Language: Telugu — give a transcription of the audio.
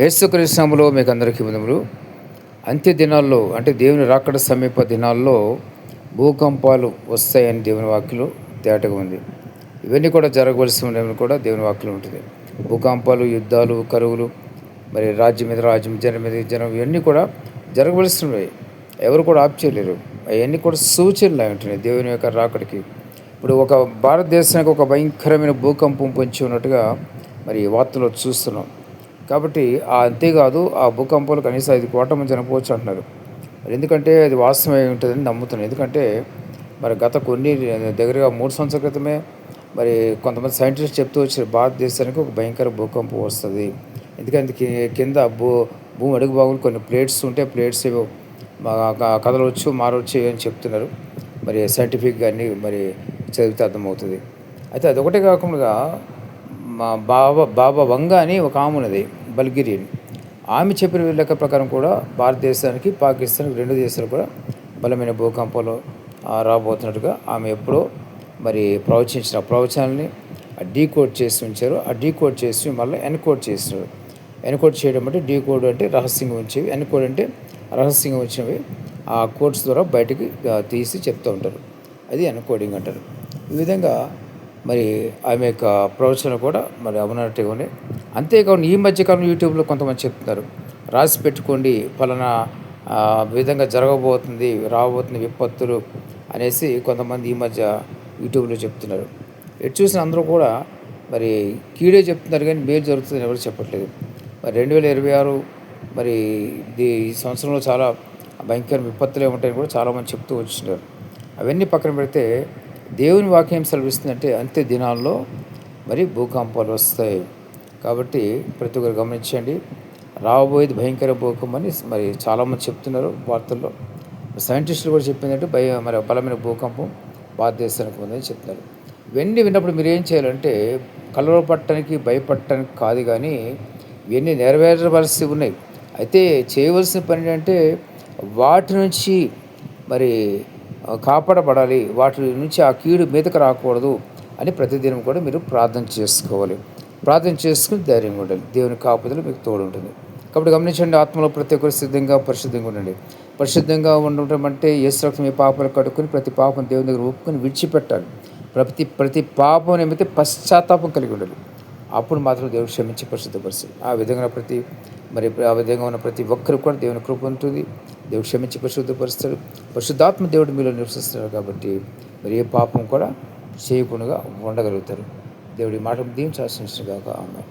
యేసుక్రీస్తు నామములో మీకు అందరికీ వందనములు. అంత్య దినాల్లో అంటే దేవుని రాకడ సమీప దినాల్లో భూకంపాలు వస్తాయని దేవుని వాక్యంలో తేటగా ఉంది. ఇవన్నీ కూడా జరగవలసి ఉండేవి కూడా దేవుని వాక్యంలో ఉంటుంది. భూకంపాలు, యుద్ధాలు, కరువులు, మరి రాజ్యం మీద రాజ్యం, జనం మీద జనం, ఇవన్నీ కూడా జరగవలసినవి. ఎవరు కూడా ఆప్ చేయలేరు. అవన్నీ కూడా సూచనలు అయి ఉంటున్నాయి దేవుని యొక్క రాకడికి. ఇప్పుడు ఒక భారతదేశానికి ఒక భయంకరమైన భూకంపం పొంచి ఉన్నట్టుగా మరి వార్తలో చూస్తున్నాం. కాబట్టి అంతేకాదు, ఆ భూకంపాలు కనీసం 5 కోట్ల మంది చనిపోవచ్చు అంటున్నారు. మరి ఎందుకంటే అది వాస్తవమై ఉంటుందని నమ్ముతున్నాను. ఎందుకంటే మరి గత కొన్ని దగ్గరగా 3 సంవత్సరాల క్రితమే మరి కొంతమంది సైంటిస్ట్ చెప్తూ వచ్చారు, భారతదేశానికి ఒక భయంకర భూకంపం వస్తుంది. ఎందుకంటే కింద భూమి అడుగు భాగంలో కొన్ని ప్లేట్స్ ఉంటే ప్లేట్స్ ఏవో కదలవచ్చు, మారవచ్చు అని చెప్తున్నారు. మరి సైంటిఫిక్గా అన్నీ మరి చదివితే అర్థమవుతుంది. అయితే అదొకటే కాకుండా మా బాబా వంగ అని ఒక ఆమె ఉన్నది, బల్గేరియన్. ఆమె చెప్పిన లెక్క ప్రకారం కూడా భారతదేశానికి, పాకిస్తాన్కి, 2 దేశాలు కూడా బలమైన భూకంపాలు రాబోతున్నట్టుగా ఆమె ఎప్పుడో మరి ప్రవచించిన ప్రవచనాలని డీకోడ్ చేసి ఉంచారు. ఆ డీకోడ్ చేసి మళ్ళీ ఎన్కోడ్ చేస్తారు. ఎన్కోడ్ చేయడం అంటే డీకోడ్ అంటే రహస్యంగా ఉంచేవి, ఎన్కోడ్ అంటే రహస్యంగా ఉంచినవి ఆ కోడ్స్ ద్వారా బయటికి తీసి చెప్తూ ఉంటారు. అది ఎన్కోడింగ్ అంటారు. ఈ విధంగా మరి ఆమె యొక్క ప్రవచనలు కూడా మరి అవునట్టుగా ఉన్నాయి. అంతేకాకుండా ఈ మధ్యకాలం యూట్యూబ్లో కొంతమంది చెప్తున్నారు, రాసి పెట్టుకోండి ఫలానా విధంగా జరగబోతుంది, రాబోతుంది విపత్తులు అనేసి కొంతమంది ఈ మధ్య యూట్యూబ్లో చెప్తున్నారు. ఎటు చూసిన అందరూ కూడా మరి కీడే చెప్తున్నారు, కానీ మేలు జరుగుతుందని ఎవరు చెప్పట్లేదు. మరి 2026 మరి ఈ సంవత్సరంలో చాలా భయంకర విపత్తులే ఉంటాయని కూడా చాలామంది చెప్తూ వచ్చినారు. అవన్నీ పక్కన పెడితే దేవుని వాక్యం సెలవిస్తుందంటే అంత్య దినాల్లో మరి భూకంపాలు వస్తాయి. కాబట్టి ప్రతి ఒక్కరు గమనించండి, రాబోయేది భయంకర భూకంపం అని మరి చాలామంది చెప్తున్నారు వార్తల్లో. సైంటిస్టులు కూడా చెప్పిందంటే మరి బలమైన భూకంపం భారతదేశానికి ఉందని చెప్తున్నారు. ఇవన్నీ విన్నప్పుడు మీరు ఏం చేయాలంటే కలవరపడటానికి, భయపడటానికి కాదు, కానీ ఇవన్నీ నెరవేరవలసి ఉన్నాయి. అయితే చేయవలసిన పని అంటే వాటి నుంచి మరి కాపాడబడాలి, వాటి నుంచి ఆ కీడు మీదకు రాకూడదు అని ప్రతిదినం కూడా మీరు ప్రార్థన చేసుకోవాలి. ప్రార్థన చేసుకుని ధైర్యంగా ఉండాలి. దేవుని కాపుదల మీకు తోడు ఉంటుంది. కాబట్టి గమనించండి, ఆత్మలో ప్రతి ఒక్కరు సిద్ధంగా పరిశుద్ధంగా ఉండండి. పరిశుద్ధంగా ఉండటం అంటే యేసు రక్తం మీ పాపాలు కడుక్కొని ప్రతి పాపం దేవుని దగ్గర ఒప్పుకొని విడిచిపెట్టాలి. ప్రతి పాపం నిమిత్తం పశ్చాత్తాపం కలిగి ఉండాలి. అప్పుడు మాత్రం దేవుడు క్షమించి పరిశుద్ధపరుస్తుంది. ఆ విధంగా ఉన్న ప్రతి ఒక్కరికి కూడా దేవుని కృప ఉంటుంది. దేవుడు క్షమించి పరిశుద్ధపరుస్తాడు. పరిశుద్ధాత్మ దేవుడు మీలో నివసిస్తున్నాడు. కాబట్టి మరి ఏ పాపం కూడా చేయకుండా ఉండగలుగుతారు. దేవుడి మాట దీవించి ఆశీర్వదించుగాక. ఆమేన్.